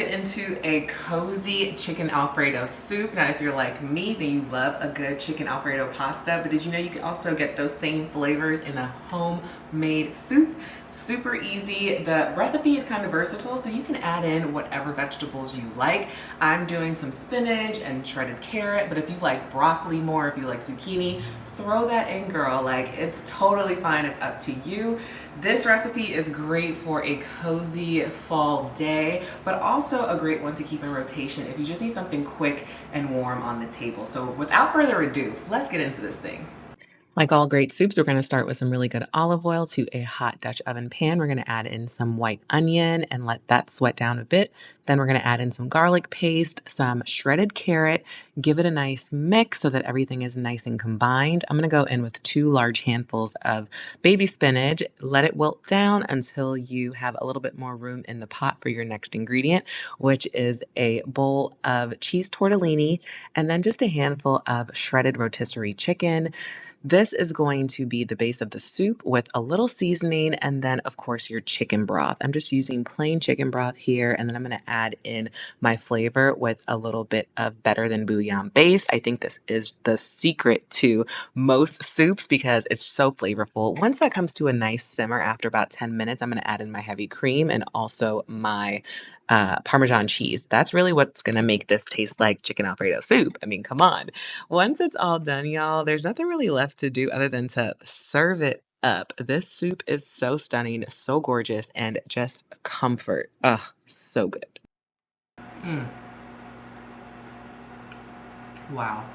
get into a cozy chicken Alfredo soup. Now, if you're like me, then you love a good chicken Alfredo pasta, but did you know you can also get those same flavors in a homemade soup? Super easy. The recipe is kind of versatile, so you can add in whatever vegetables you like. I'm doing some spinach and shredded carrot, but if you like broccoli more, if you like zucchini, throw that in, girl. Like, it's totally fine. It's up to you. This recipe is great for a cozy fall day, but also a great one to keep in rotation if you just need something quick and warm on the table. So without further ado, let's get into this thing. Like all great soups, we're going to start with some really good olive oil to a hot Dutch oven pan. We're going to add in some white onion and let that sweat down a bit. Then we're going to add in some garlic paste, some shredded carrot, give it a nice mix so that everything is nice and combined. I'm going to go in with 2 large handfuls of baby spinach. Let it wilt down until you have a little bit more room in the pot for your next ingredient, which is a bowl of cheese tortellini and then just a handful of shredded rotisserie chicken. This is going to be the base of the soup with a little seasoning and then, of course, your chicken broth. I'm just using plain chicken broth here, and then I'm going to add in my flavor with a little bit of better than bouillon base. I think this is the secret to most soups because it's so flavorful. Once that comes to a nice simmer after about 10 minutes, I'm going to add in my heavy cream and also my Parmesan cheese. That's really what's going to make this taste like chicken Alfredo soup. I mean, come on. Once it's all done, y'all, there's nothing really left to do other than to serve it up. This soup is so stunning, so gorgeous, and just comfort. Ugh, so good. Wow.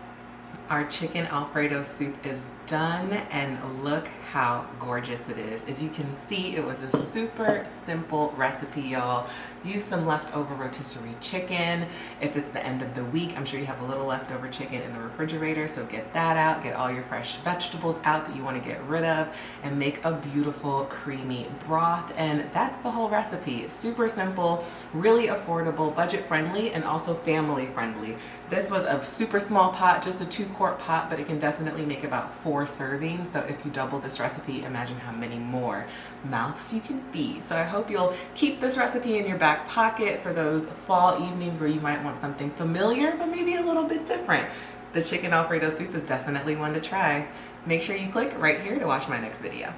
Our chicken Alfredo soup is done, and look how gorgeous it is. As you can see, it was a super simple recipe, y'all. Use some leftover rotisserie chicken. If it's the end of the week, I'm sure you have a little leftover chicken in the refrigerator, so get that out. Get all your fresh vegetables out that you want to get rid of and make a beautiful creamy broth. And that's the whole recipe. Super simple, really affordable, budget friendly, and also family friendly. This was a super small pot, just a 2-quart pot, but it can definitely make about 4 servings. So if you double this recipe, imagine how many more mouths you can feed. So I hope you'll keep this recipe in your back pocket for those fall evenings where you might want something familiar, but maybe a little bit different. The chicken Alfredo soup is definitely one to try. Make sure you click right here to watch my next video.